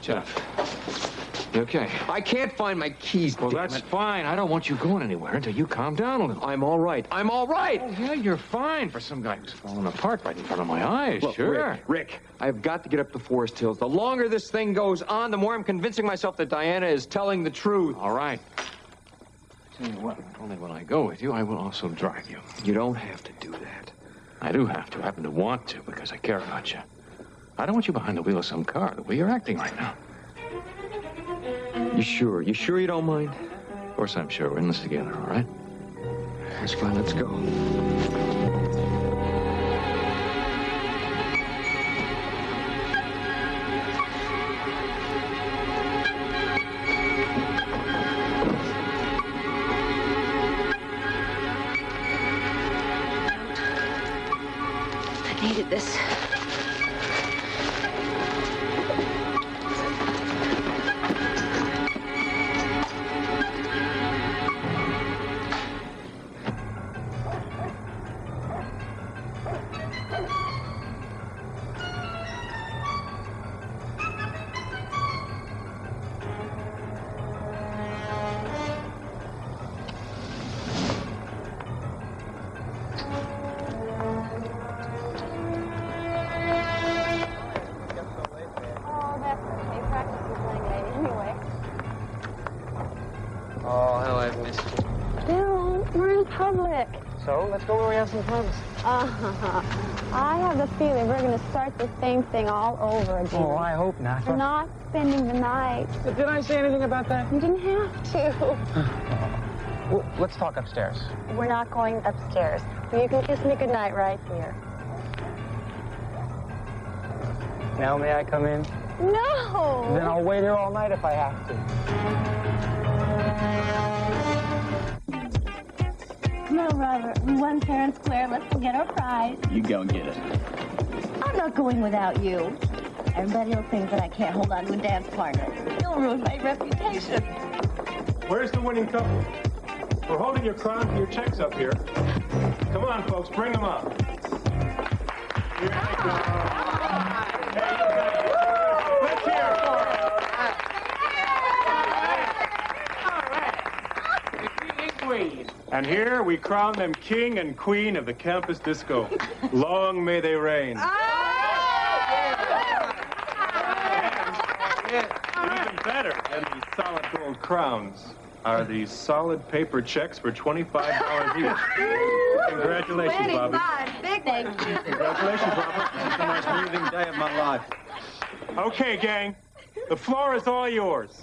Jeff. You okay? I can't find my keys. Well, that's fine. I don't want you going anywhere until you calm down a little. I'm all right. I'm all right. Oh, yeah, you're fine for some guy who's falling apart right in front of my eyes. Look, sure. Rick, I've got to get up the Forest Hills. The longer this thing goes on, the more I'm convincing myself that Diana is telling the truth. All right. Tell you what, only when I go with you, I will also drive you. You don't have to do that. I do have to. I happen to want to because I care about you. I don't want you behind the wheel of some car the way you're acting right now. You sure? You sure you don't mind? Of course I'm sure. We're in this together, all right? That's fine. Let's go. I needed this. Oh, hell, I've missed you. Daryl, we're in public. So, let's go where we have some privacy. I have the feeling we're going to start the same thing all over again. Oh, I hope not. We're not spending the night. Did I say anything about that? You didn't have to. Well, let's talk upstairs. We're not going upstairs. You can kiss me goodnight right here. Now, may I come in? No! Then I'll wait here all night if I have to. Come on, Robert. We won fair and square. Let's go get our prize. You go and get it. I'm not going without you. Everybody will think that I can't hold on to a dance partner. You'll ruin my reputation. Where's the winning couple? We're holding your crown and your checks up here. Come on, folks, bring them up. Here they go. Let's hear it for them. And here we crown them king and queen of the campus disco. Long may they reign. And even better than these solid gold crowns are these solid paper checks for $25 each. Congratulations, Bobby. Big thank you. Congratulations, Robert. This is the most moving day of my life. Okay, gang. The floor is all yours.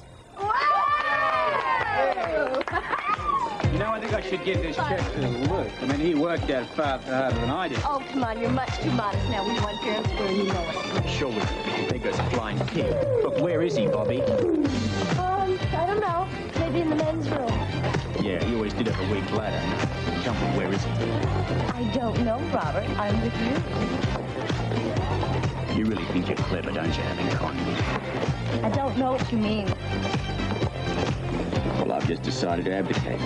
You know, I think I should give this check to Luke. I mean, he worked out far harder than I did. Oh, come on. You're much too modest now. We won fair and square, you know it. Sure, we think it's flying pig. But where is he, Bobby? I don't know. Maybe in the men's room. Yeah, he always did have a weak bladder. Jump on, where is he? I don't know, Robert. I'm with you. You really think you're clever, don't you, having con me? I don't know what you mean. Well, I've just decided to abdicate.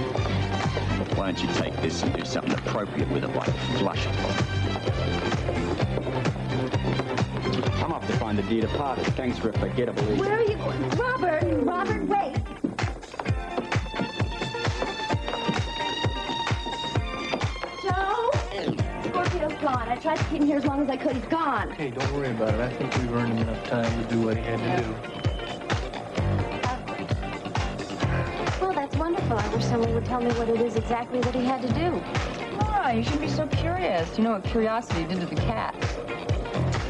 Why don't you take this and do something appropriate with it, like flush it? I'm off to find the dear departed. Thanks for a forgettable evening. Where are you going? Robert! Robert, wait! Joe? Scorpio's gone. I tried to keep him here as long as I could. He's gone. Hey, don't worry about it. I think we've earned him enough time to do what he had to do. Well, that's wonderful. I wish someone would tell me what it is exactly that he had to do. Laura, you shouldn't be so curious. You know what curiosity did to the cat.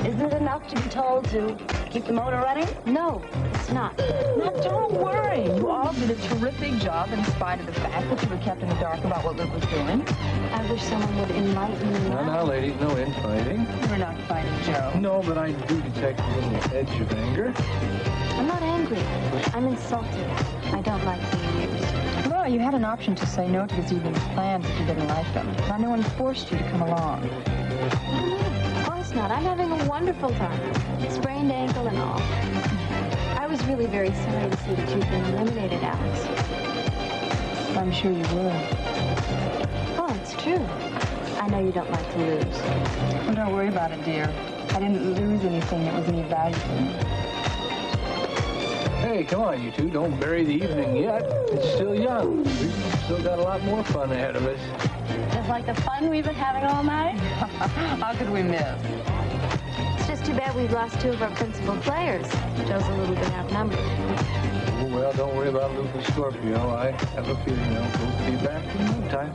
Isn't it enough to be told to keep the motor running? No, it's not. Now, don't worry. You all did a terrific job in spite of the fact that you were kept in the dark about what Luke was doing. I wish someone would enlighten me. Now, ladies, no infighting. We're not fighting, Joe. No, but I do detect a little edge of anger. I'm not angry. I'm insulted. I don't like being used. Laura, you had an option to say no to this evening's plans if you didn't like them. Now, no one forced you to come along. Of course not. I'm having a wonderful time. Sprained ankle and all. I was really very sorry to see that you've been eliminated, Alex. I'm sure you will. Oh, it's true. I know you don't like to lose. Well, don't worry about it, dear. I didn't lose anything that was any value to me. Hey, come on, you two. Don't bury the evening yet. It's still young. We've still got a lot more fun ahead of us. Just like the fun we've been having all night. How could we miss? It's just too bad we've lost 2 of our principal players. Joe's a little bit outnumbered. Oh, well, don't worry about Lucas Scorpio. I have a feeling they'll both be back in no time.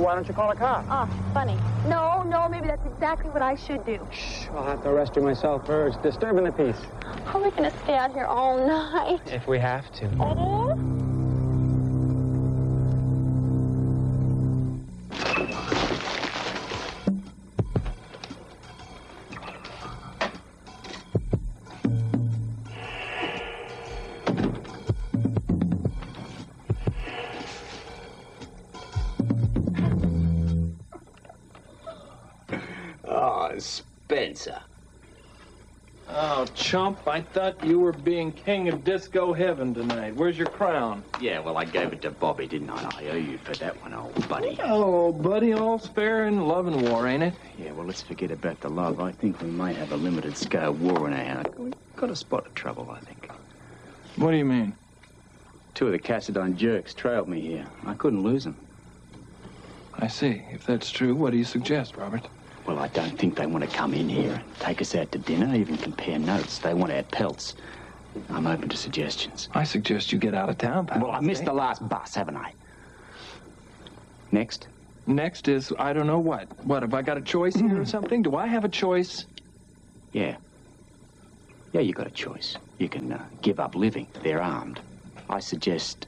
Why don't you call a cop? Oh, funny. No, maybe that's exactly what I should do. Shh, I'll have to arrest you myself first. Disturbing the peace. How are we going to stay out here all night? If we have to. Spencer. Oh, chump, I thought you were being king of disco heaven tonight. Where's your crown? Yeah, well, I gave it to Bobby, didn't I? I owe you for that one, old buddy. Oh, buddy, all's fair in love and war, ain't it? Yeah, well, let's forget about the love. I think we might have a limited-scale war in our hand. We've got a spot of trouble, I think. What do you mean? 2 of the Cassadine jerks trailed me here. I couldn't lose them. I see. If that's true, what do you suggest, Robert? Well, I don't think they want to come in here and take us out to dinner, even compare notes. They want our pelts. I'm open to suggestions. I suggest you get out of town, pal. Well, I missed the last bus, haven't I? Next? Next is, I don't know what. What, have I got a choice here or something? Do I have a choice? Yeah. Yeah, you got a choice. You can give up living. They're armed. I suggest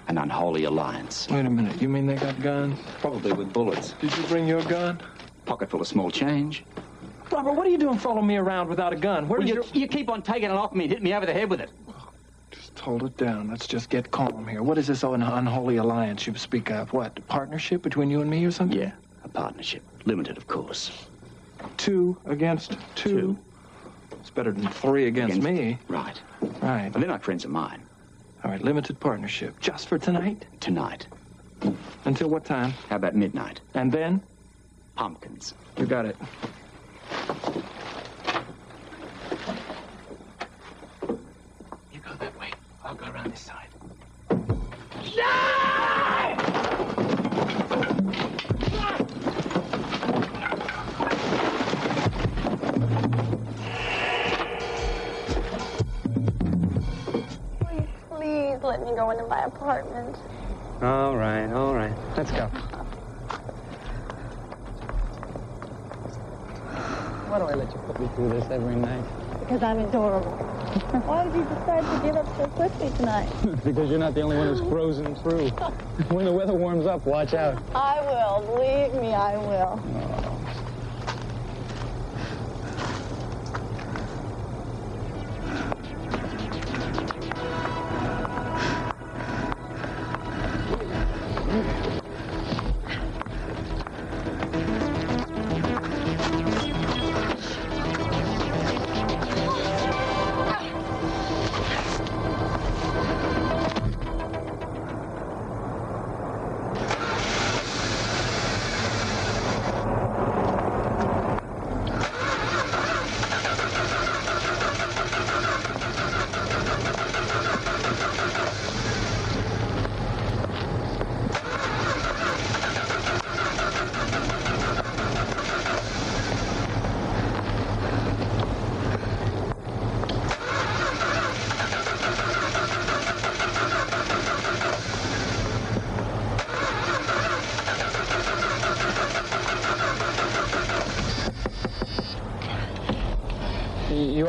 an unholy alliance. Wait a minute. You mean they got guns? Probably with bullets. Did you bring your gun? Pocket full of small change. Robert, what are you doing following me around without a gun? Where Well, you keep on taking it off me and hitting me over the head with it. Just hold it down. Let's just get calm here. What is this unholy alliance you speak of? What, a partnership between you and me or something? Yeah, a partnership. Limited, of course. 2 against 2? It's better than 3 against me. Right. Right. Well, they're not friends of mine. All right, limited partnership. Just for tonight? Tonight. Until what time? How about midnight? And then? Pumpkins. You got it. You go that way. I'll go around this side. Please let me go into my apartment. All right. Let's go. Why do I let you put me through this every night? Because I'm adorable. Why did you decide to give up so quickly tonight? Because you're not the only one who's frozen through. When the weather warms up, watch out. I will. Believe me, I will.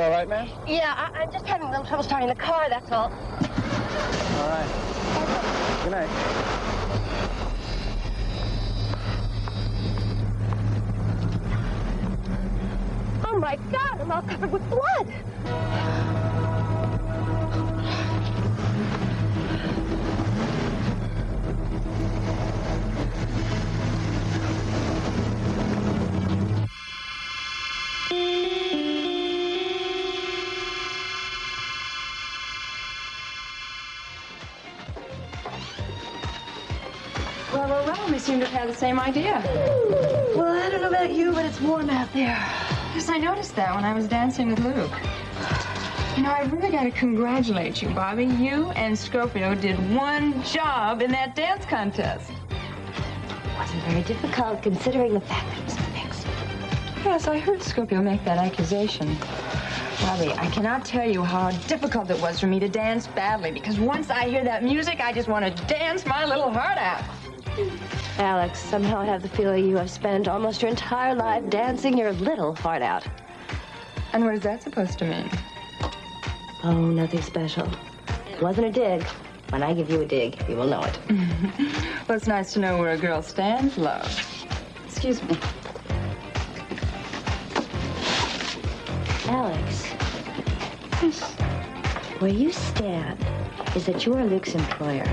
You all right, ma'am? Yeah, I'm just having a little trouble starting the car, that's all. All right. Good night. Oh, my God, I'm all covered with blood. Well, we seem to have had the same idea. Well, I don't know about you, but it's warm out there. Yes, I noticed that when I was dancing with Luke. You know, I've really got to congratulate you, Bobby. You and Scorpio did one job in that dance contest. It wasn't very difficult, considering the fact that it was fixed. Yes, I heard Scorpio make that accusation. Bobby, I cannot tell you how difficult it was for me to dance badly, because once I hear that music, I just want to dance my little heart out. Alex, somehow I have the feeling you have spent almost your entire life dancing your little heart out. And what is that supposed to mean? Oh, nothing special. It wasn't a dig. When I give you a dig, you will know it. Well, it's nice to know where a girl stands, love. Excuse me. Alex, where you stand is that you are Luke's employer.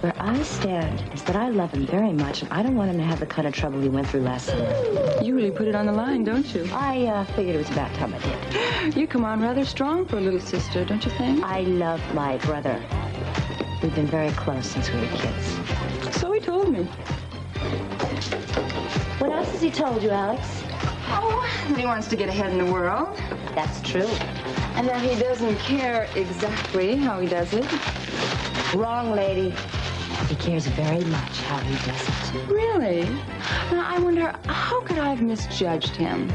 Where I stand is that I love him very much, and I don't want him to have the kind of trouble he went through last summer. You really put it on the line, don't you? I figured it was about time I did. You come on rather strong for a little sister, don't you think? I love my brother. We've been very close since we were kids. So he told me. What else has he told you, Alex? Oh, that he wants to get ahead in the world. That's true. And that he doesn't care exactly how he does it. Wrong, lady. He cares very much how he does it. Really? Now, I wonder, how could I have misjudged him?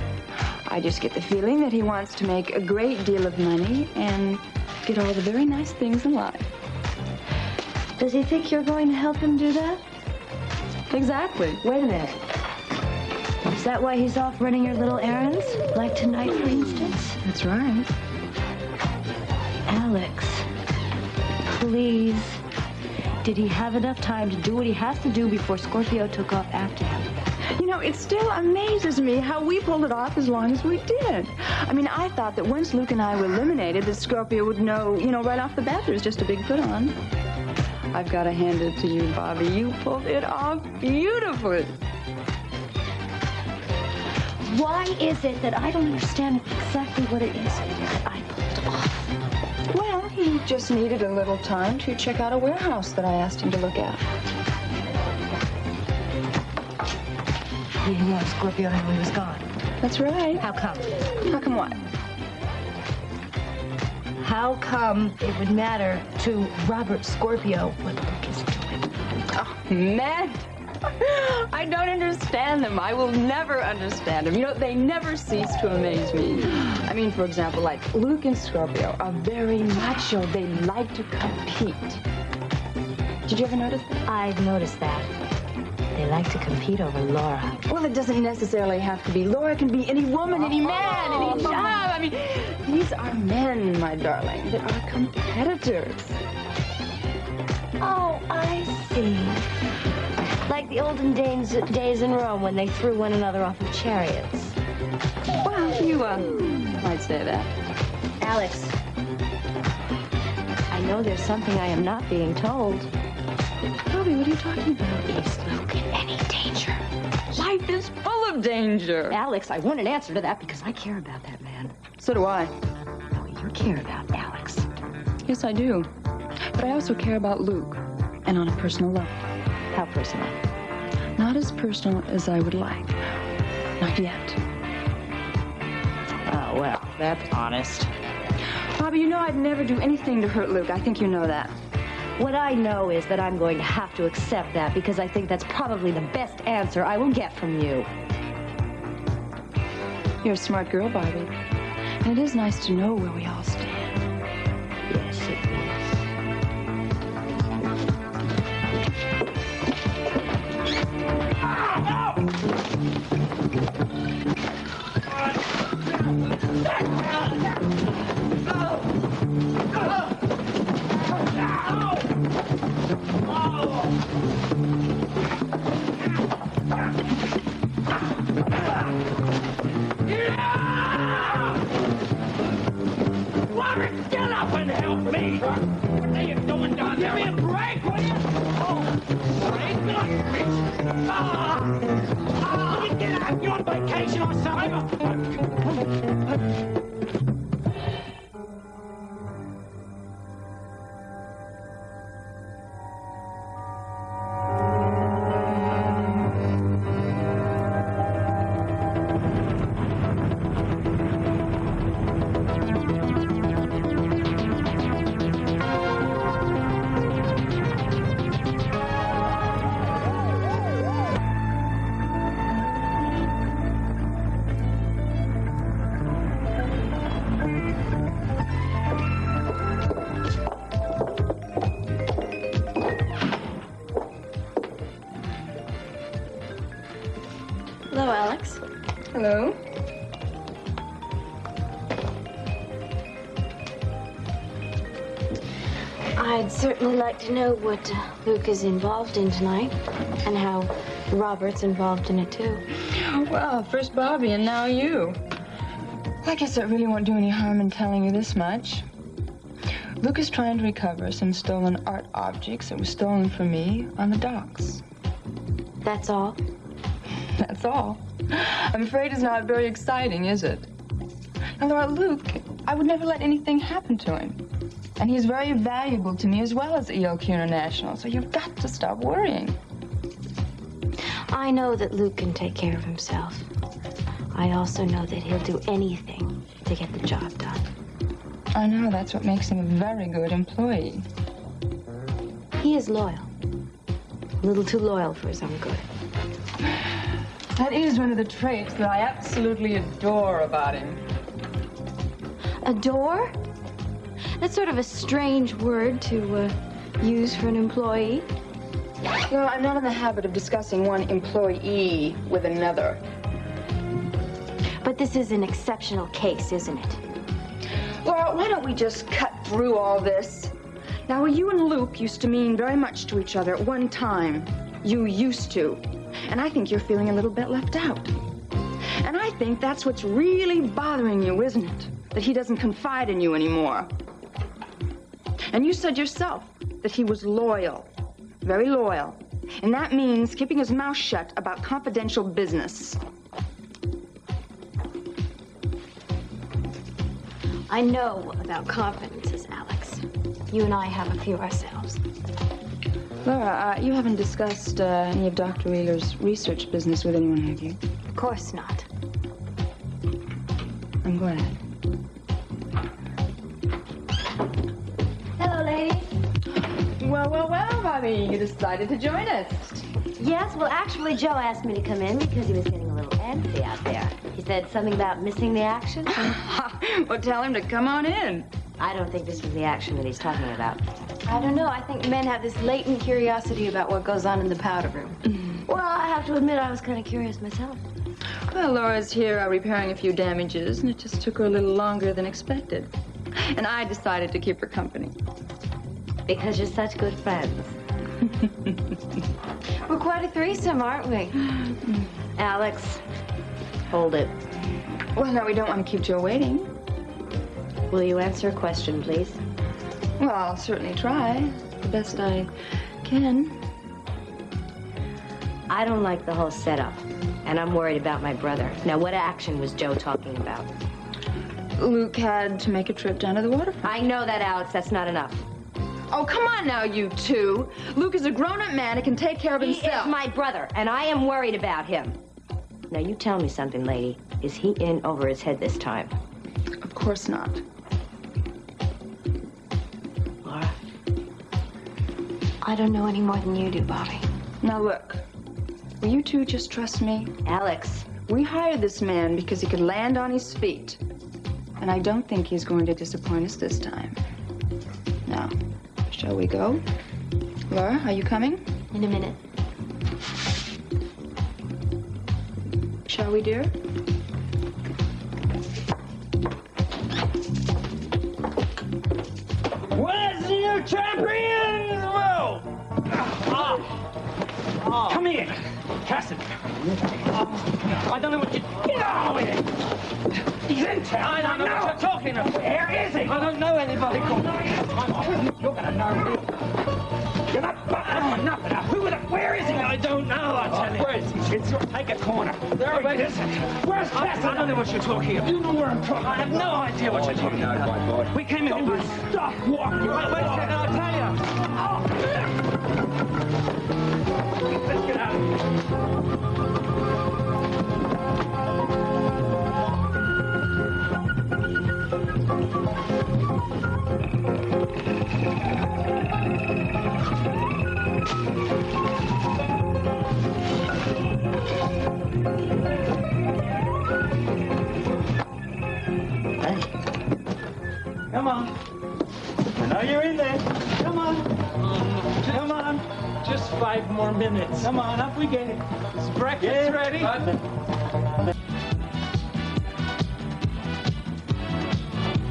I just get the feeling that he wants to make a great deal of money and get all the very nice things in life. Does he think you're going to help him do that? Exactly. Wait a minute. Is that why he's off running your little errands? Like tonight, for instance? That's right. Alex, please. Did he have enough time to do what he has to do before Scorpio took off after him? You know, it still amazes me how we pulled it off as long as we did. I mean, I thought that once Luke and I were eliminated, that Scorpio would know, right off the bat there's just a big put-on. I've got to hand it to you, Bobby. You pulled it off beautifully. Why is it that I don't understand exactly what it is that I pulled off? Well, he just needed a little time to check out a warehouse that I asked him to look at. He didn't want Scorpio when he was gone. That's right. How come? How come what? How come it would matter to Robert Scorpio what Luke is doing? Oh, man. I don't understand them. I will never understand them. They never cease to amaze me. I mean, for example, like Luke and Scorpio are very macho. They like to compete. Did you ever notice that? I've noticed that. They like to compete over Laura. Well, it doesn't necessarily have to be. Laura can be any woman, any man, any job. I mean, these are men, my darling, that are competitors. Oh, I see. Like the olden days in Rome when they threw one another off of chariots. Well, you might say that. Alex, I know there's something I am not being told. Bobby, what are you talking about? Is Luke in any danger? Life is full of danger. Alex, I want an answer to that because I care about that man. So do I. No, you care about Alex. Yes, I do. But I also care about Luke, and on a personal level. How personal? Not as personal as I would like. Not yet. Oh, well, that's honest. Bobby, I'd never do anything to hurt Luke. I think you know that. What I know is that I'm going to have to accept that because I think that's probably the best answer I will get from you. You're a smart girl, Bobby. And it is nice to know where we all stand. Yes, it is. Robert, get up and help me! What are you doing down there? Give me a break, will you? Oh, break? Will you get out? You on vacation or something? Hello, Alex. Hello. I'd certainly like to know what Luke is involved in tonight, and how Robert's involved in it, too. Well, first Bobby and now you. I guess it really won't do any harm in telling you this much. Luke is trying to recover some stolen art objects that were stolen from me on the docks. That's all? That's all. I'm afraid it's not very exciting, is it? Now, Laura, Luke, I would never let anything happen to him. And he's very valuable to me as well as ELQ International, so you've got to stop worrying. I know that Luke can take care of himself. I also know that he'll do anything to get the job done. I know, that's what makes him a very good employee. He is loyal. A little too loyal for his own good. That is one of the traits that I absolutely adore about him. Adore? That's sort of a strange word to use for an employee. No, I'm not in the habit of discussing one employee with another. But this is an exceptional case, isn't it? Laura, why don't we just cut through all this? Now, you and Luke used to mean very much to each other at one time. You used to. And I think you're feeling a little bit left out. And I think that's what's really bothering you, isn't it? That he doesn't confide in you anymore. And you said yourself that he was loyal. Very loyal. And that means keeping his mouth shut about confidential business. I know about confidences, Alex. You and I have a few ourselves. Laura, you haven't discussed any of Dr. Wheeler's research business with anyone, have you? Of course not. I'm glad. Hello, ladies. Well, well, well, Bobby, you decided to join us. Yes, well, actually, Joe asked me to come in because he was getting a little antsy out there. He said something about missing the action. Well, tell him to come on in. I don't think this was the action that he's talking about. I don't know. I think men have this latent curiosity about what goes on in the powder room. Well, I have to admit I was kind of curious myself. Well, Laura's here repairing a few damages, and it just took her a little longer than expected. And I decided to keep her company. Because you're such good friends. We're quite a threesome, aren't we? Alex, hold it. Well, no, we don't want to keep Joe waiting. Will you answer a question, please? Well, I'll certainly try. The best I can. I don't like the whole setup, and I'm worried about my brother. Now, what action was Joe talking about? Luke had to make a trip down to the waterfront. I know that, Alex. That's not enough. Oh, come on now, you two. Luke is a grown-up man who can take care of himself. He is my brother, and I am worried about him. Now, you tell me something, lady. Is he in over his head this time? Of course not. Laura? I don't know any more than you do, Bobby. Now, look. Will you two just trust me? Alex. We hired this man because he could land on his feet. And I don't think he's going to disappoint us this time. Now, shall we go? Laura, are you coming? In a minute. Shall we, dear? Your champions! Whoa! Come here, Cassidy. I don't know what you... Get out of here! He's in town. I don't know what you're talking about. Where is he? I don't know anybody. You're gonna know. You're not... nothing. Where is he? I don't know, I tell you. Where is he? Take a corner. There he is. Where's Cassidy? I don't know what you're talking about. You know where I'm talking about. I have no idea what you're talking about. We came in... Stop walking. Wait a second, I'll tell you. Let's get out of here. Come on. I know you're in there. Come on. Come on. Just 5 more minutes. Come on, up we get. Is breakfast ready?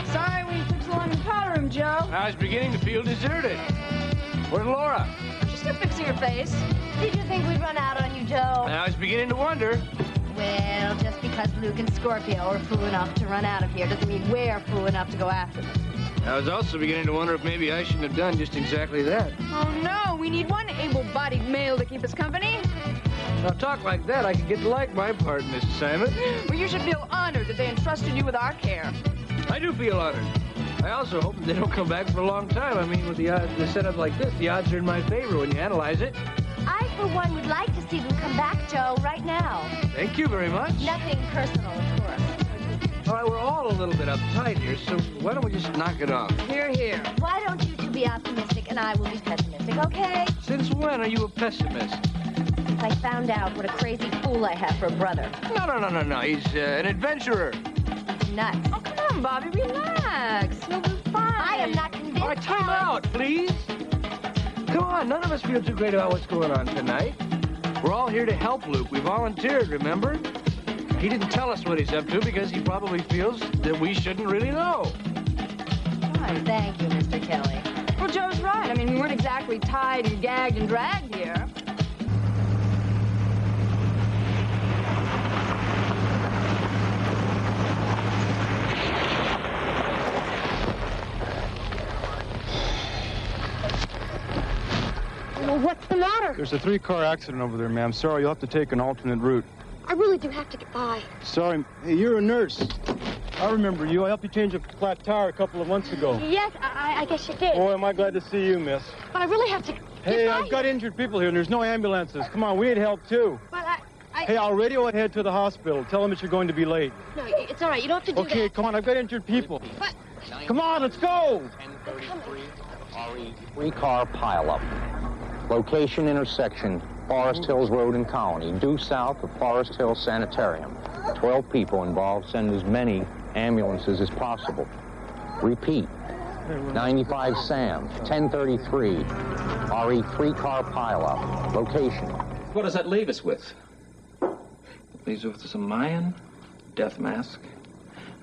Sorry we took so long in the powder room, Joe. I was beginning to feel deserted. Where's Laura? She's still fixing her face. Did you think we'd run out on you, Joe? I was beginning to wonder. Well, just because Luke and Scorpio are fool enough to run out of here doesn't mean we're fool enough to go after them. I was also beginning to wonder if maybe I shouldn't have done just exactly that. Oh, no. We need one able-bodied male to keep us company. Now, talk like that, I could get to like my part in this assignment. Well, you should feel honored that they entrusted you with our care. I do feel honored. I also hope that they don't come back for a long time. I mean, with the setup like this, the odds are in my favor when you analyze it. I, for one, would like to see them come back, Joe, right now. Thank you very much. Nothing personal, of course. All right, we're all a little bit uptight here, so why don't we just knock it off? Here, here. Why don't you two be optimistic and I will be pessimistic, okay? Since when are you a pessimist? Since I found out what a crazy fool I have for a brother. No. He's an adventurer. He's nuts. Oh, come on, Bobby. Relax. You'll be fine. I am not convinced. All right, time out, please. Come on, none of us feel too great about what's going on tonight. We're all here to help Luke. We volunteered, remember? He didn't tell us what he's up to because he probably feels that we shouldn't really know. Why, thank you, Mr. Kelly. Well, Joe's right. I mean, we weren't exactly tied and gagged and dragged here. Well, what's the matter? There's a 3-car accident over there, ma'am. Sorry, you'll have to take an alternate route. I really do have to get by. Sorry. Hey, you're a nurse. I remember you. I helped you change a flat tire a couple of months ago. Yes, I guess you did. Boy, am I glad to see you, miss. But I really have to Hey, I've got injured people here, and there's no ambulances. Come on, we need help, too. But Hey, I'll radio ahead to the hospital. Tell them that you're going to be late. No, it's all right. You don't have to do that. Okay, come on. I've got injured people. But... Come on, let's go. 1033 RE 3-car pileup. Location intersection, Forest Hills Road and Colony, due south of Forest Hills Sanitarium. 12 people involved. Send as many ambulances as possible. Repeat. 95 Sam, 1033 RE 3-car pileup. Location. What does that leave us with? It leaves us with a Mayan death mask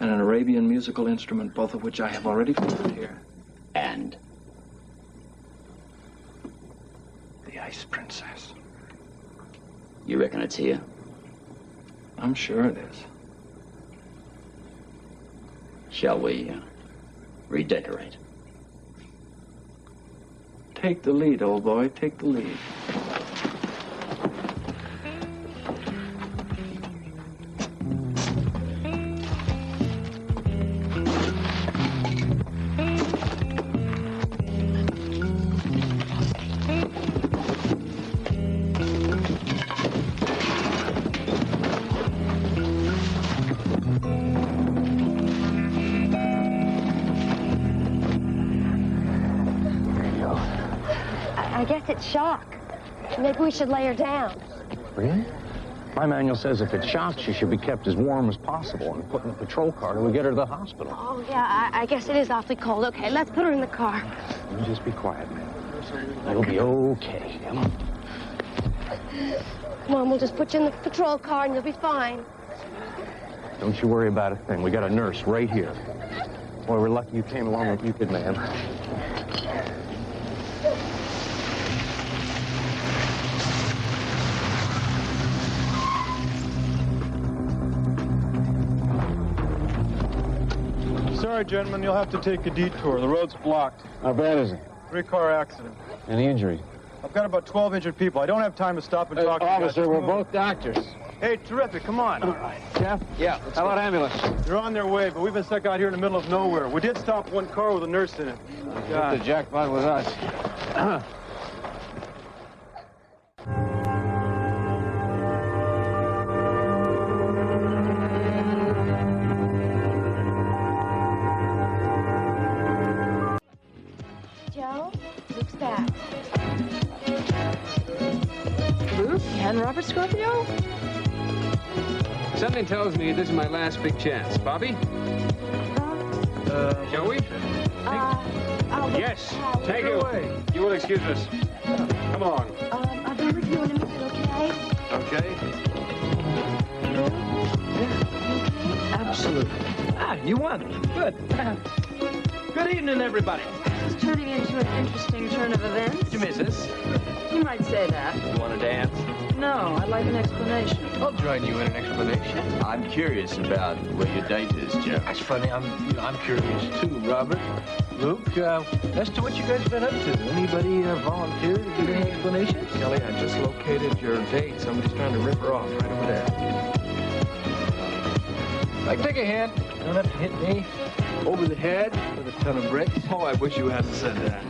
and an Arabian musical instrument, both of which I have already found here. And? The Ice Princess. You reckon it's here? I'm sure it is. Shall we redecorate? Take the lead, old boy. Take the lead. I guess it's shock. Maybe we should lay her down. Really? My manual says if it's shocked, she should be kept as warm as possible and put in a patrol car till we get her to the hospital. Oh, yeah, I guess it is awfully cold. Okay, let's put her in the car. You just be quiet, man. You'll be okay. Come on. Come on, we'll just put you in the patrol car and you'll be fine. Don't you worry about a thing. We got a nurse right here. Boy, we're lucky you came along with you, good man. Sorry, gentlemen, you'll have to take a detour. The road's blocked. How bad is it? 3-car accident. Any injury? I've got about 12 injured people. I don't have time to stop and talk to you guys. Officer, we're both doctors. Hey, terrific. Come on. All right. Jeff? Yeah. How about ambulance? They're on their way, but we've been stuck out here in the middle of nowhere. We did stop one car with a nurse in it. The jackpot was us. Joe, Luke's back. Luke and Robert Scorpio? Something tells me this is my last big chance. Bobby? Joey? Yes, take it away. You will excuse us. Come on. I'll be with you in a minute, okay? Okay. Absolutely. You won. Good. Good evening, everybody. It's turning into an interesting turn of events. Did you miss us? You might say that. You want to dance? No, I'd like an explanation. I'll join you in an explanation. I'm curious about where your date is, Joe. That's funny. I'm curious too, Robert. Luke, as to what you guys been up to. Anybody volunteer to give any explanations? Kelly, I just located your date. Somebody's trying to rip her off right over there. Like, take a hint. You don't have to hit me over the head with a ton of bricks. Oh, I wish you hadn't said that.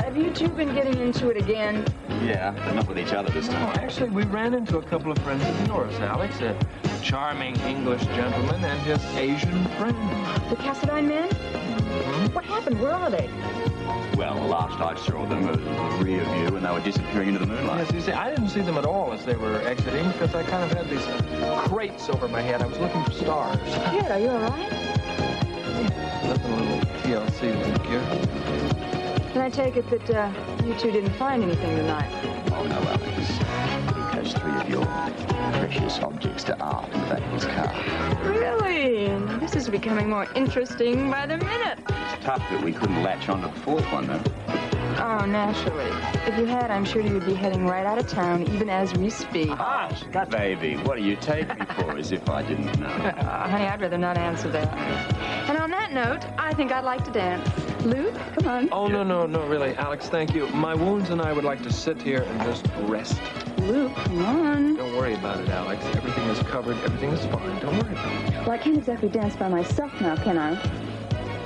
Have you two been getting into it again? Yeah, but not with each other this time. Oh, actually, we ran into a couple of friends of yours, Alex. A charming English gentleman and his Asian friend. The Cassadine men? Mm-hmm. What happened? Where are they? Well, the last I saw them was the rear view, and they were disappearing into the moonlight. Yes, you see, I didn't see them at all as they were exiting because I kind of had these crates over my head. I was looking for stars. Kid, are you all right? Nothing a little TLC, thank you. Can I take it that you two didn't find anything tonight? Oh, no, Alex. Luke has 3 of your precious objects to art in the back of his car. Really? This is becoming more interesting by the minute. It's tough that we couldn't latch onto the 4th one, though. Oh, naturally. If you had, I'm sure you would be heading right out of town, even as we speak. Baby, what do you take me for as if I didn't know? Honey, I'd rather not answer that. And on that note, I think I'd like to dance. Luke, come on. Oh, no, really, Alex, thank you. My wounds and I would like to sit here and just rest. Luke, come on. Don't worry about it, Alex. Everything is covered. Everything is fine. Don't worry about it. Well, I can't exactly dance by myself now, can I?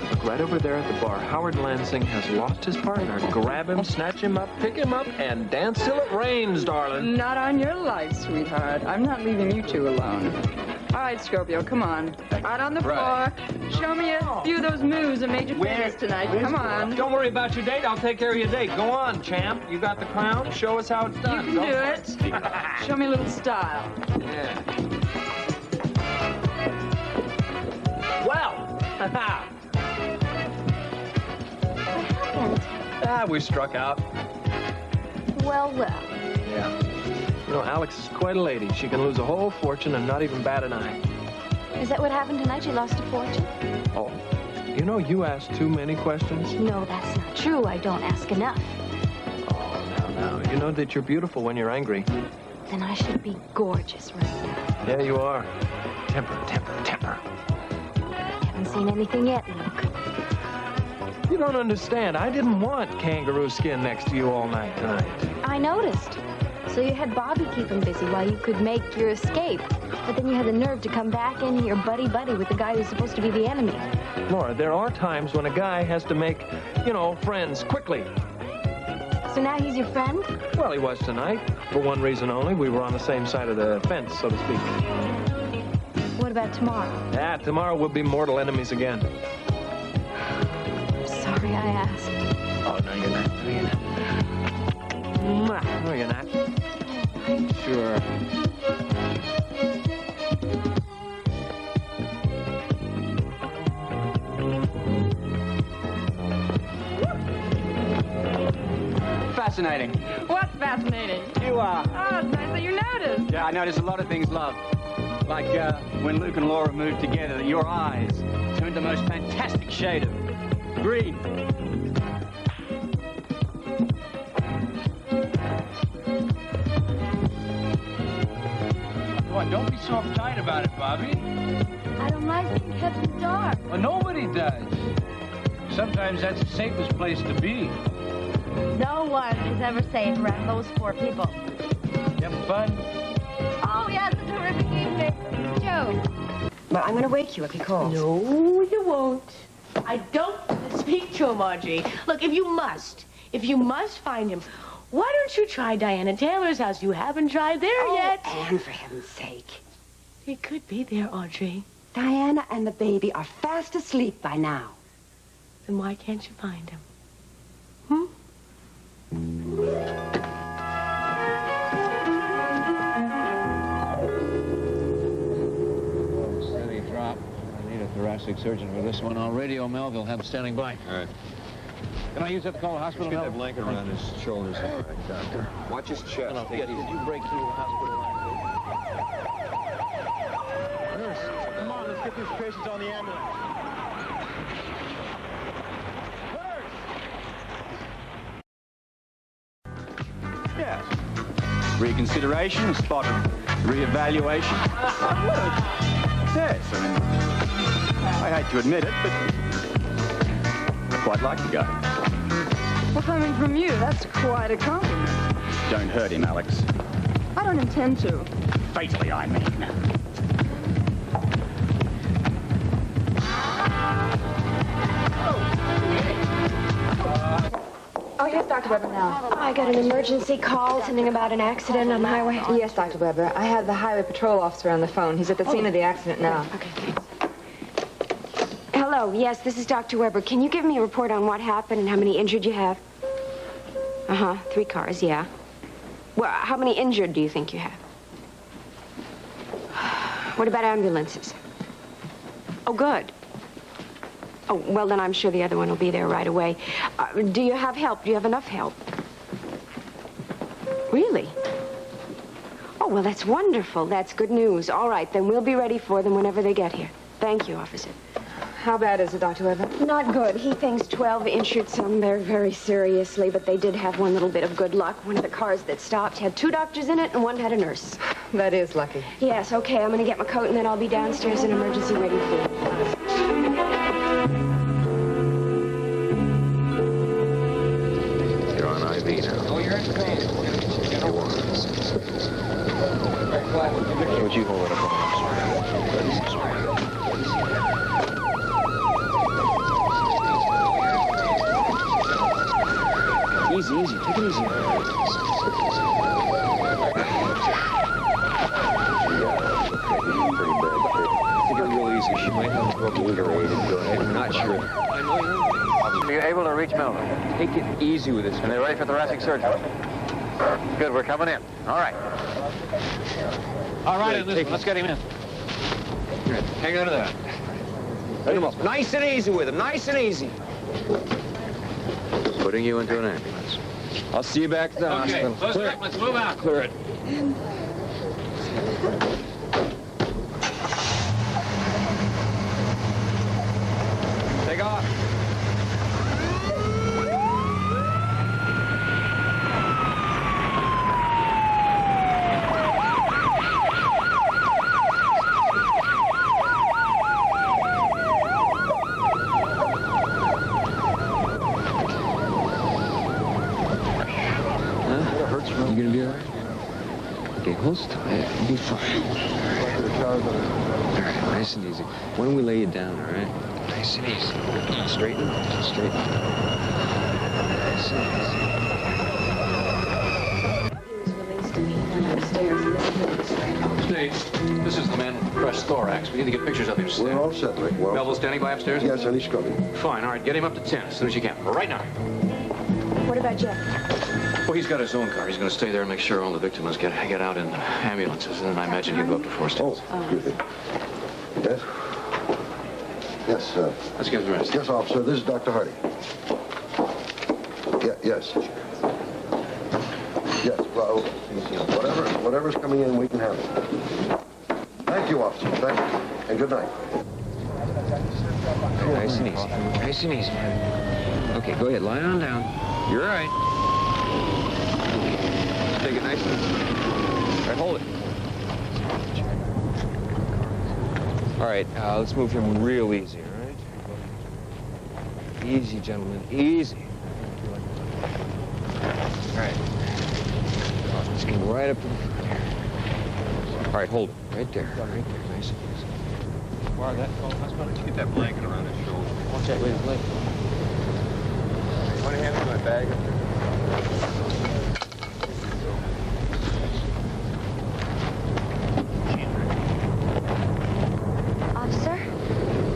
Look, right over there at the bar, Howard Lansing has lost his partner. Grab him, snatch him up, pick him up, and dance till it rains, darling. Not on your life, sweetheart. I'm not leaving you two alone. All right, Scorpio, come on. Out on the floor. Show me a few of those moves that made you famous tonight. Come on. Don't worry about your date. I'll take care of your date. Go on, champ. You got the crown. Show us how it's done. You can do it. Show me a little style. Yeah. Well. We struck out. Well. Yeah. You know, Alex is quite a lady. She can lose a whole fortune and not even bat an eye. Is that what happened tonight? You lost a fortune? Oh, you know, you ask too many questions. No, that's not true. I don't ask enough. Oh, now. You know that you're beautiful when you're angry. Then I should be gorgeous right now. Yeah, you are. Temper. I haven't seen anything yet, Luke. You don't understand. I didn't want kangaroo skin next to you all night tonight. I noticed. So you had Bobby keep him busy while you could make your escape. But then you had the nerve to come back in here buddy-buddy with the guy who's supposed to be the enemy. Laura, there are times when a guy has to make, friends quickly. So now he's your friend? Well, he was tonight. For one reason only. We were on the same side of the fence, so to speak. What about tomorrow? Tomorrow we'll be mortal enemies again. Sorry I asked. Oh, no, you're not. No, you're not. Sure. Fascinating. What's fascinating? You are. Oh, it's nice that you noticed. Yeah, I notice a lot of things, love. Like when Luke and Laura moved together, your eyes turned the most fantastic shade of green. Come on, don't be so uptight about it, Bobby. I don't like being kept in the dark. Well, nobody does. Sometimes that's the safest place to be. No one is ever safe around those four people. You having fun? Oh, yeah, it's a terrific evening. Joe. But I'm going to wake you if he calls. No, you won't. I don't speak to him, Audrey. Look, if you must find him, why don't you try Diana Taylor's house? You haven't tried there yet. Anne, for heaven's sake. He could be there, Audrey. Diana and the baby are fast asleep by now. Then why can't you find him? Steady drop. I need a thoracic surgeon for this one. I'll radio Melville, have him standing by. All right. Can I use that to call the hospital? Get that blanket around his shoulders. All right, doctor. Watch his chest. No, did you break through the hospital line? Nurse, come on, let's get these patients on the ambulance. Yes. Reconsideration, spot of reevaluation. Yes, I mean, I hate to admit it, but I quite like the guy. Well, coming from you, that's quite a compliment. Don't hurt him, Alex. I don't intend to. Fatally, I mean. Oh, yes, Dr. Weber now. I got an emergency call, something about an accident on the highway. Yes, Dr. Weber. I have the highway patrol officer on the phone. He's at the scene of the accident now. Okay, thanks. Hello, yes, this is Dr. Weber. Can you give me a report on what happened and how many injured you have? 3 cars, yeah. Well, how many injured do you think you have? What about ambulances? Oh, good. Oh, well, then I'm sure the other one will be there right away. Do you have help? Do you have enough help? Really? Oh, well, that's wonderful. That's good news. All right, then we'll be ready for them whenever they get here. Thank you, officer. How bad is it, Dr. Weber? Not good. He thinks 12 injured, some very, very seriously, but they did have one little bit of good luck. One of the cars that stopped had 2 doctors in it, and one had a nurse. That is lucky. Yes, okay, I'm going to get my coat, and then I'll be downstairs in emergency ready for you. You're on IV now. Oh, you're in the call. Would you hold it up on Easy, easy. Take it easy. Take it real easy. She might have a broken grade. I'm not sure. I know you're. Are you able to reach Melville? Take it easy with this. And they're ready for thoracic surgery? Good, we're coming in. All right. All right, Yeah, listen, let's get him in. Hang on to that. Bring him up. Nice and easy with him. Nice and easy. Putting you into an ambulance. I'll see you back at the hospital. Clear it. Let's move out. Clear it. Take off. You gonna be all right? Okay, hold tight. You'll be fine. All right, nice and easy. Why don't we lay you down, all right? Nice and easy. Straighten up. Straighten up. Nice and Steve, this is the man with the crushed thorax. We need to get pictures of him. We're all set, Rick. Well, Melville's standing by upstairs? yes, and he's coming. Fine, all right. Get him up to 10 as soon as you can. Right now. What about Jeff? Well, he's got his own car. He's going to stay there and make sure all the victims get out in ambulances. And then I imagine he'll go up to Forest. Excuse me. Yes? Yes, Let's get the rest. yes, officer, this is Dr. Hardy. Yes. Yes, well, whatever's coming in, we can handle. Thank you, officer. Thank you. And good night. Nice and easy. Nice and easy. Okay, go ahead. Lie on down. You're all right. Take it nice and easy. All right, hold it. All right, let's move him real easy, all right? Easy, gentlemen, easy. All right. Let's get right up to the front here. All right, hold it. Right there, nice and easy. Why that? Oh, I was going to get that blanket around his shoulder. Watch that with his leg. You want to hand me my bag up there? Officer?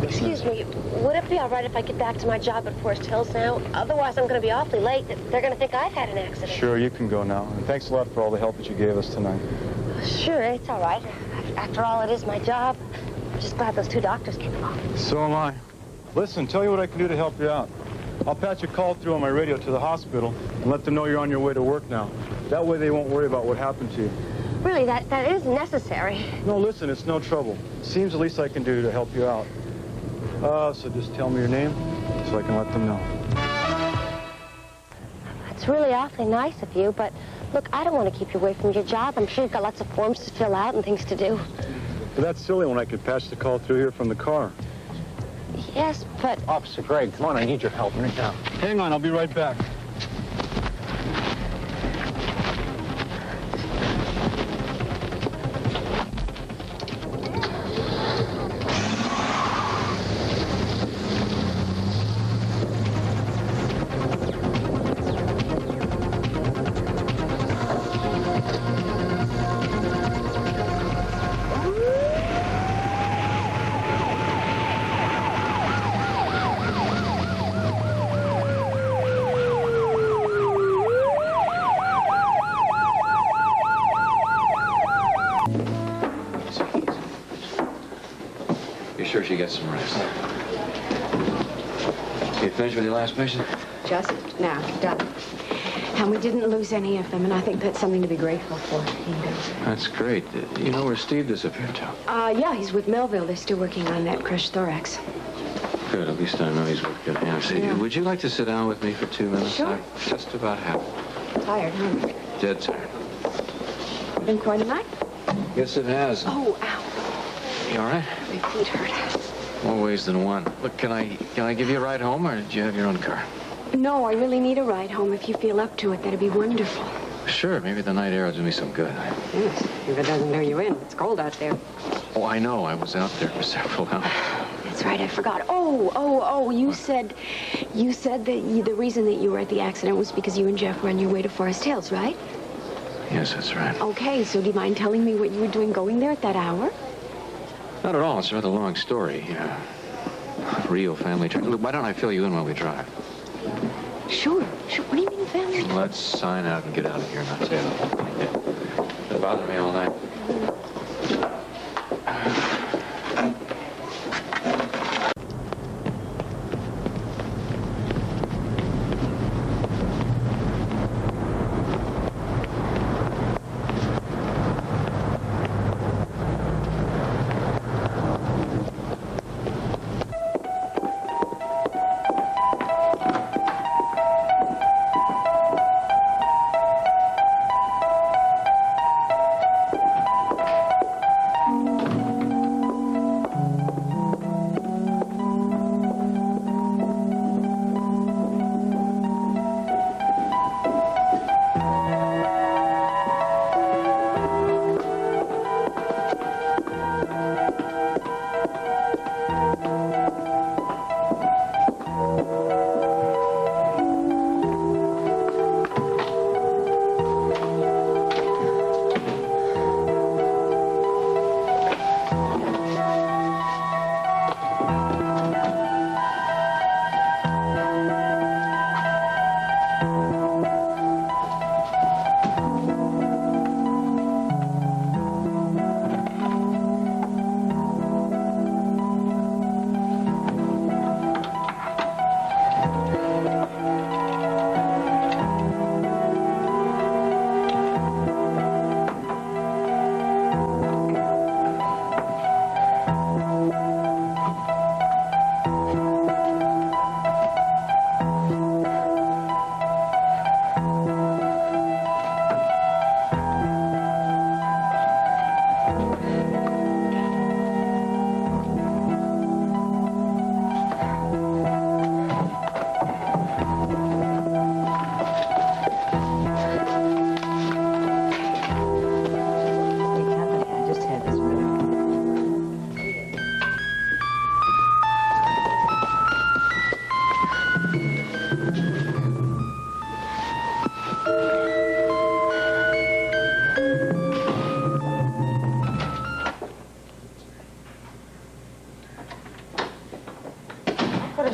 Excuse me, would it be all right if I get back to my job at Forest Hills now? Otherwise, I'm going to be awfully late. They're going to think I've had an accident. Sure, you can go now. And thanks a lot for all the help that you gave us tonight. Sure, it's all right. After all, it is my job. I'm just glad those two doctors came along. So am I. Listen, tell you what I can do to help you out. I'll patch a call through on my radio to the hospital and let them know you're on your way to work now. That way they won't worry about what happened to you. Really, that is necessary. No, listen, it's no trouble. Seems the least I can do to help you out. So just tell me your name so I can let them know. It's really awfully nice of you, but look, I don't want to keep you away from your job. I'm sure you've got lots of forms to fill out and things to do. But that's silly when I could patch the call through here from the car. Yes, but... Officer Gregg, come on, I need your help right now. Hang on, I'll be right back. Sure she gets some rest. You finished with your last patient? Just now, done. And we didn't lose any of them, and I think that's something to be grateful for. That's great. You know where Steve disappeared to? Yeah, he's with Melville. They're still working on that crushed thorax. Good. At least I know he's with good hands. Yeah. Would you like to sit down with me for 2 minutes? Sure. I'm just about happy. Tired, huh? Dead tired. Been quite a night? Yes, it has. Oh, ow. You all right? My feet hurt. More ways than one. Look, can I give you a ride home, or did you have your own car? No, I really need a ride home. If you feel up to it, that'd be wonderful. Sure. Maybe the night air will do me some good. Yes, if it doesn't do you in. It's cold out there. Oh, I know. I was out there for several hours. That's right. I forgot. Oh! You said that the reason that you were at the accident was because you and Jeff were on your way to Forest Hills, right? Yes, that's right. Okay. So do you mind telling me what you were doing going there at that hour? Not at all. It's a rather long story. Real family trip. Look, why don't I fill you in while we drive? Sure. What do you mean, family? Let's sign out and get out of here, not say it. It'll bother me all night.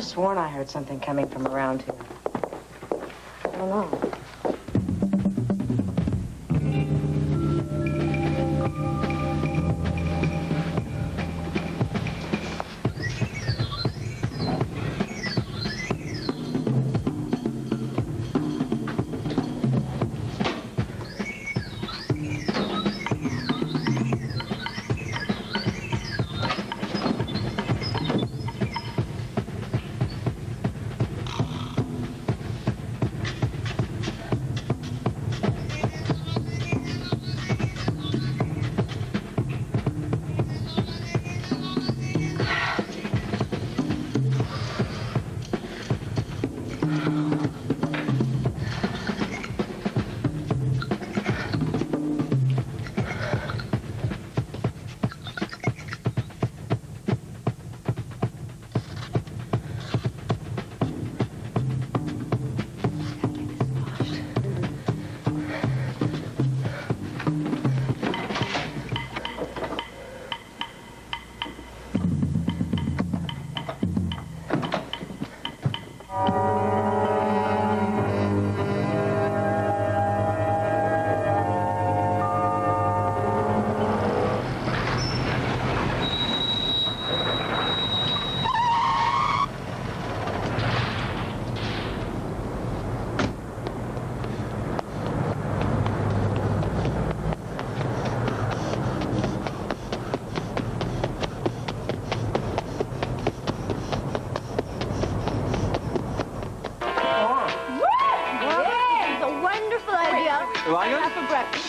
have sworn I heard something coming from around here. I don't know.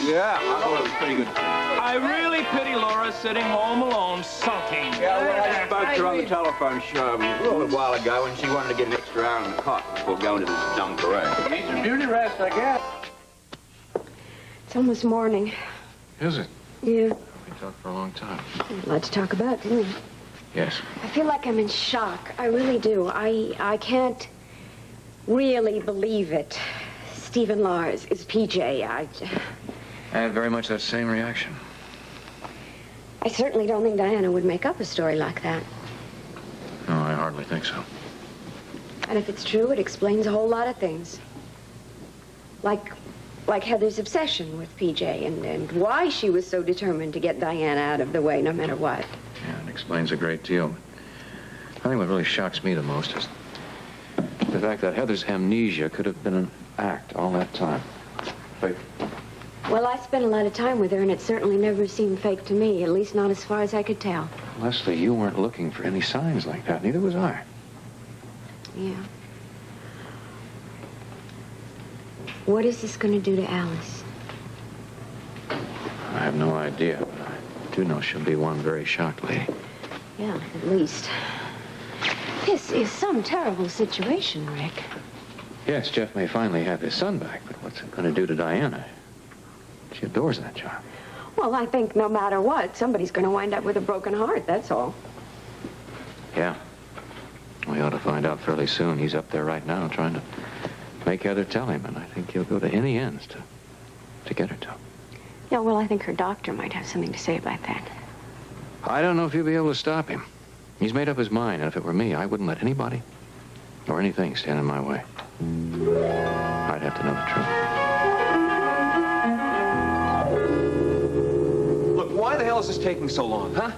Yeah, I thought it was pretty good. I really pity Laura sitting home alone, sulking. Yeah, well, I spoke to her on the telephone show a little while ago, and she wanted to get an extra hour in the cot before going to this dumb parade. Needs some beauty rest, I guess. It's almost morning. Is it? Yeah. We talked for a long time. A lot to talk about, didn't we? Yes. I feel like I'm in shock. I really do. I can't really believe it. Stephen Lars is PJ. I had very much that same reaction. I certainly don't think Diana would make up a story like that. No, I hardly think so. And if it's true, it explains a whole lot of things. Like Heather's obsession with PJ and why she was so determined to get Diana out of the way no matter what. Yeah, it explains a great deal. I think what really shocks me the most is the fact that Heather's amnesia could have been an act all that time. Fake. Well, I spent a lot of time with her, and it certainly never seemed fake to me, at least not as far as I could tell. Leslie, you weren't looking for any signs like that. Neither was I. Yeah. What is this going to do to Alice? I have no idea, but I do know she'll be one very shocked lady. Yeah, at least. This is some terrible situation, Rick. Yes, Jeff may finally have his son back, but what's it going to do to Diana? She adores that child. Well, I think no matter what, somebody's going to wind up with a broken heart, that's all. Yeah. We ought to find out fairly soon. He's up there right now trying to make Heather tell him, and I think he'll go to any ends to get her to. Yeah, well, I think her doctor might have something to say about that. I don't know if he'll be able to stop him. He's made up his mind, and if it were me, I wouldn't let anybody or anything stand in my way. I'd have to know the truth. Look, why the hell is this taking so long, huh?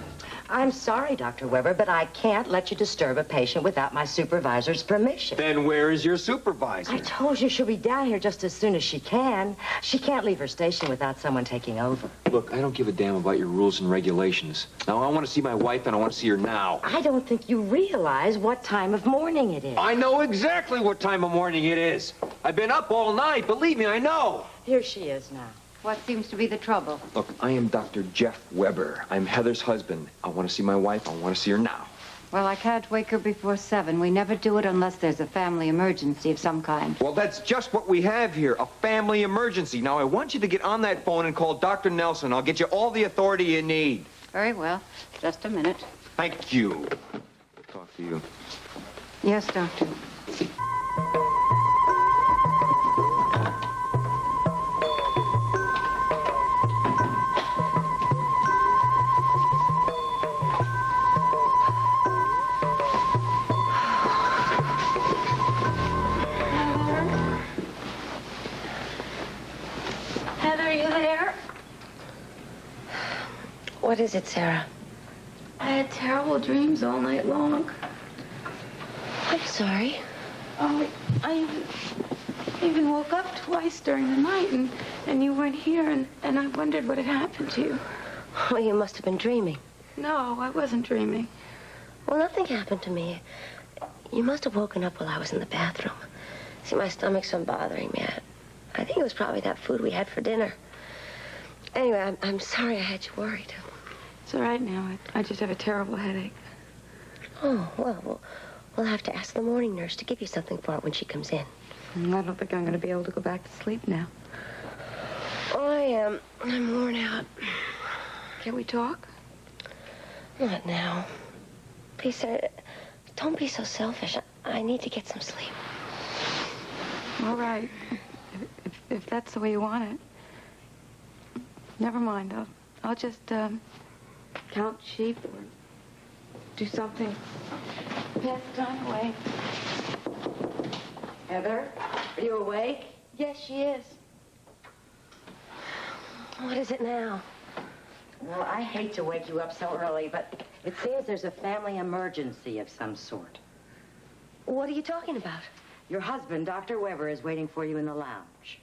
I'm sorry, Dr. Weber, but I can't let you disturb a patient without my supervisor's permission. Then where is your supervisor? I told you she'll be down here just as soon as she can. She can't leave her station without someone taking over. Look, I don't give a damn about your rules and regulations. Now, I want to see my wife, and I want to see her now. I don't think you realize what time of morning it is. I know exactly what time of morning it is. I've been up all night. Believe me, I know. Here she is now. What seems to be the trouble? Look, I am Dr. Jeff Weber. I'm Heather's husband. I want to see my wife. I want to see her now. Well, I can't wake her before 7. We never do it unless there's a family emergency of some kind. Well, that's just what we have here, a family emergency. Now, I want you to get on that phone and call Dr. Nelson. I'll get you all the authority you need. Very well. Just a minute. Thank you. Talk to you. Yes, Doctor. What is it, Sarah? I had terrible dreams all night long. I'm sorry. Oh, I even woke up twice during the night, and you weren't here, and I wondered what had happened to you. Well, you must have been dreaming. No, I wasn't dreaming. Well, nothing happened to me. You must have woken up while I was in the bathroom. See, my stomach's been bothering me. I think it was probably that food we had for dinner. Anyway, I'm sorry I had you worried. It's all right now. I just have a terrible headache. Oh, well, we'll have to ask the morning nurse to give you something for it when she comes in. I don't think I'm going to be able to go back to sleep now. Oh, I am. I'm worn out. Can we talk? Not now. Please, Sarah, don't be so selfish. I need to get some sleep. All right. If that's the way you want it. Never mind. I'll just count sheep or do something. Pass the time away. Heather, are you awake? Yes, she is. What is it now? Well, I hate to wake you up so early, but it seems there's a family emergency of some sort. What are you talking about? Your husband, Dr. Weber, is waiting for you in the lounge.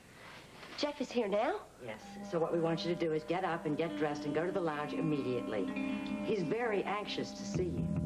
Jeff is here now? Yes. So what we want you to do is get up and get dressed and go to the lounge immediately. He's very anxious to see you.